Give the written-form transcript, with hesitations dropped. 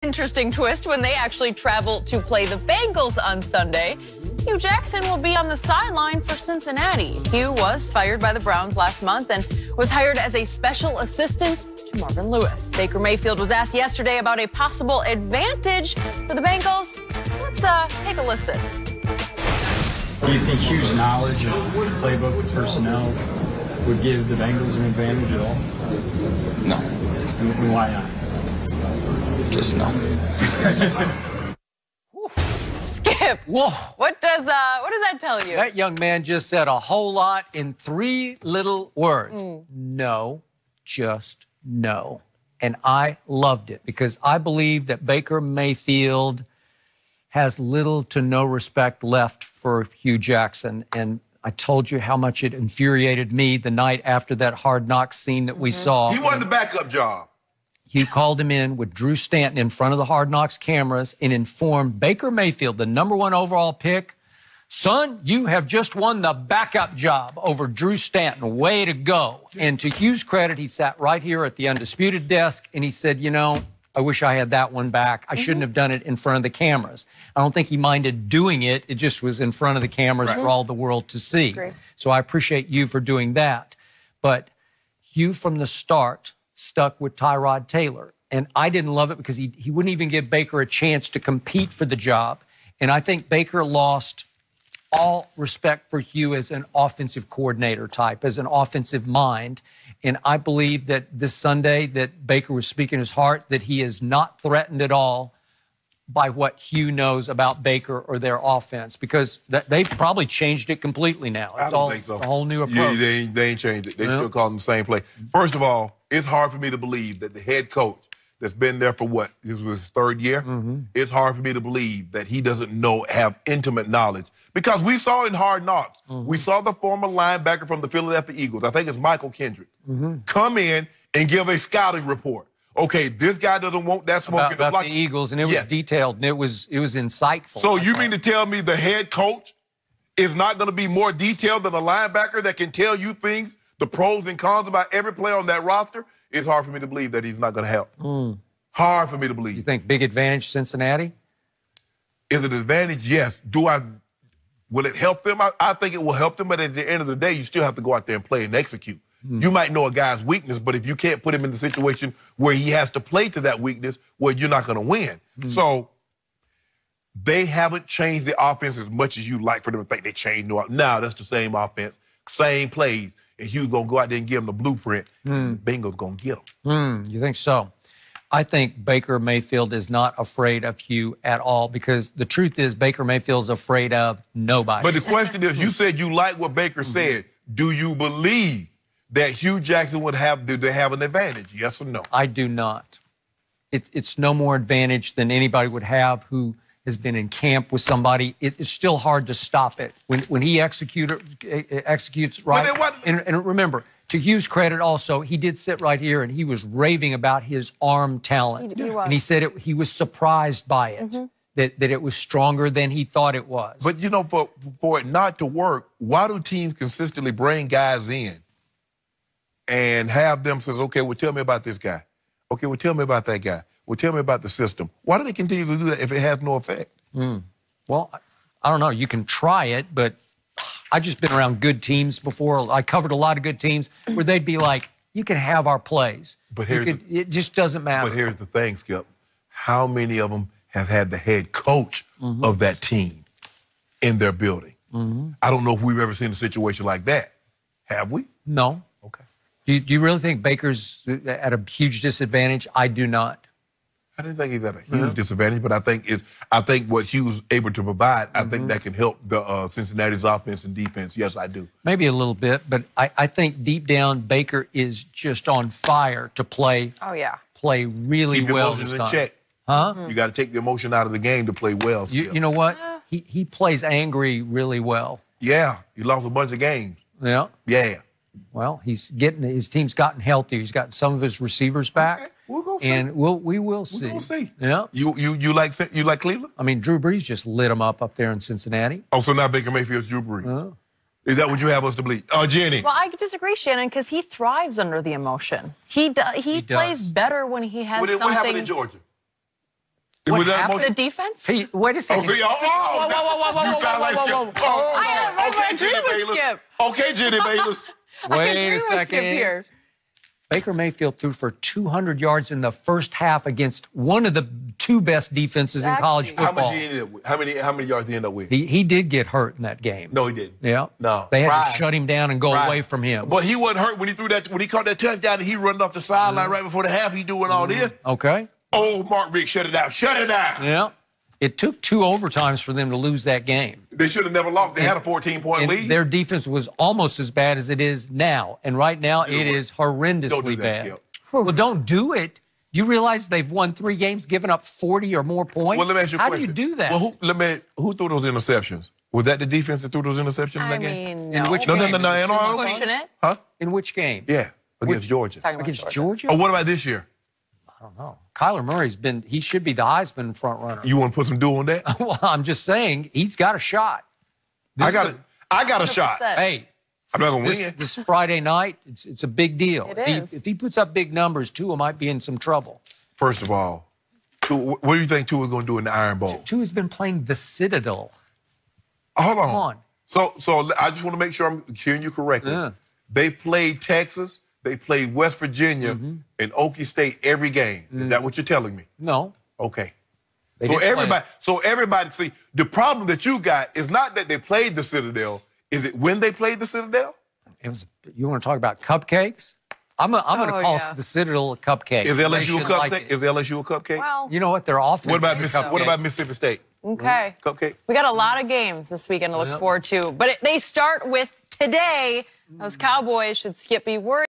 Interesting twist when they actually travel to play the Bengals on Sunday. Hugh Jackson will be on the sideline for Cincinnati. Hugh was fired by the Browns last month and was hired as a special assistant to Marvin Lewis. Baker Mayfield was asked yesterday about a possible advantage for the Bengals. Let's take a listen. Do you think Hugh's knowledge of the playbook with personnel would give the Bengals an advantage at all? No. And why not? Just no. Skip. Whoa. What does that tell you? That young man just said a whole lot in 3 little words. No, just no. And I loved it because I believe that Baker Mayfield has little to no respect left for Hugh Jackson. And I told you how much it infuriated me the night after that Hard Knocks scene that we saw. He wanted the backup job. Hugh called him in with Drew Stanton in front of the Hard Knocks cameras and informed Baker Mayfield, the #1 overall pick, son, you have just won the backup job over Drew Stanton. Way to go. And to Hugh's credit, he sat right here at the Undisputed desk and he said, you know, I wish I had that one back. I shouldn't have done it in front of the cameras. I don't think he minded doing it. It just was in front of the cameras for all the world to see. Great. So I appreciate you for doing that. But Hugh from the start stuck with Tyrod Taylor. And I didn't love it because he wouldn't even give Baker a chance to compete for the job. And I think Baker lost all respect for Hugh as an offensive coordinator type, as an offensive mind. And I believe that this Sunday that Baker was speaking his heart, that he is not threatened at all by what Hugh knows about Baker or their offense, because they've probably changed it completely now. It's I don't think so. A whole new approach. Yeah, they ain't changed it. They still call them the same play. First of all, it's hard for me to believe that the head coach that's been there for what? This was his 3rd year? It's hard for me to believe that he doesn't have intimate knowledge. Because we saw in Hard Knocks, we saw the former linebacker from the Philadelphia Eagles, I think it's Michael Kendrick, come in and give a scouting report. Okay, this guy doesn't want that smoke in the block. The Eagles, and it was detailed, and it was insightful. So you mean to tell me the head coach is not going to be more detailed than a linebacker that can tell you things, the pros and cons about every player on that roster? It's hard for me to believe that he's not going to help. Hard for me to believe. You think big advantage Cincinnati? Is it an advantage? Yes. Will it help them? I think it will help them, but at the end of the day, you still have to go out there and play and execute. You might know a guy's weakness, but if you can't put him in the situation where he has to play to that weakness, well, you're not going to win. So they haven't changed the offense as much as you like for them to think they changed. No, that's the same offense, same plays, and Hugh's going to go out there and give them the blueprint. Bengals going to get them. You think so? I think Baker Mayfield is not afraid of Hugh at all, because the truth is Baker Mayfield's afraid of nobody. But the question is, you said you like what Baker said. Do you believe that Hugh Jackson would have an advantage? Yes or no? I do not. It's no more advantage than anybody would have who has been in camp with somebody. It's still hard to stop it. When he executes right. And remember, to Hugh's credit also, he did sit right here and he was raving about his arm talent. And he said he was surprised by it, that it was stronger than he thought it was. But, you know, for it not to work, why do teams consistently bring guys in and have them says, okay, well, tell me about this guy. Okay, well, tell me about that guy. Well, tell me about the system. Why do they continue to do that if it has no effect? Well, I don't know. You can try it, but I've just been around good teams before. I covered a lot of good teams where they'd be like, you can have our plays. But it just doesn't matter. But here's the thing, Skip. How many of them have had the head coach of that team in their building? I don't know if we've ever seen a situation like that. Have we? No. Okay. Do you really think Baker's at a huge disadvantage? I do not. I didn't think he's at a huge disadvantage, but I think what Hugh was able to provide, I think that can help the Cincinnati's offense and defense. Yes, I do. Maybe a little bit, but I think deep down Baker is just on fire to play. Oh yeah. Play really well this time. Check. Huh? You got to take the emotion out of the game to play well. You know what? He plays angry really well. Yeah, he lost a bunch of games. Yeah. Yeah. Well, his team's gotten healthier. He's gotten some of his receivers back. Okay. We'll go see. And we will see. We'll see. Yeah. You like Cleveland? I mean, Drew Brees just lit him up there in Cincinnati. Oh, so now Baker Mayfield's Drew Brees. Is that what you have us to believe? Jenny. Well, I disagree, Shannon, because he thrives under the emotion. He plays better when he has something. What happened in Georgia? What Was that happened? The defense? Hey, wait a second. Whoa, whoa, you sound like Skip. I agree with Bayless. Skip. Okay, Jenny Bayless. Wait agree a with Skip second. here. Baker Mayfield threw for 200 yards in the first half against one of the two best defenses in college How football. much he ended up with? How many yards did he end up with? He did get hurt in that game. No, he didn't. Yeah. No. They had Right. to shut him down and go Right. away from him. But he wasn't hurt when he threw that. When he caught that touchdown, and he running off the sideline right before the half. He doing all this. Okay. Oh, Mark Rick, shut it down. Shut it down. Yeah. It took 2 overtimes for them to lose that game. They should have never lost. They had a 14-point And lead. their defense was almost as bad as it is now. And right now, it is horrendously Don't do that, bad. Skip. Well, don't do it. You realize they've won 3 games, given up 40 or more points? Well, let me ask you a How question. do you do that? Well, who threw those interceptions? Was that the defense that threw those interceptions in I that game? mean, In no. which No, game? Pushing it? Huh? In which game? Yeah, against Georgia. Talking about Against Georgia? Oh, what about this year? I don't know. Kyler Murray's he should be the Heisman front runner. You want to put some dew on that? Well, I'm just saying, he's got a shot. I got a shot. 100%. Hey, I'm not gonna win. this Friday night, it's a big deal. It is. If he puts up big numbers, Tua might be in some trouble. First of all, what do you think Tua's going to do in the Iron Bowl? Tua's been playing the Citadel. Hold on. Come on. So I just want to make sure I'm hearing you correctly. Yeah. They played Texas, they played West Virginia, and Okie State every game. Is that what you're telling me? No. Okay. They So didn't play. everybody, see, the problem that you got is not that they played the Citadel. Is it when they played the Citadel? You want to talk about cupcakes? I'm going to Oh, call yeah. the Citadel a cupcake. Is They LSU a should like cupcake? it. Is LSU a cupcake? Well, You know what? Their offense What about is a cupcake. Mississippi State? okay. Cupcake? We got a lot of games this weekend to look Yep. forward to. But they start with today. Those Cowboys should Skip be worried.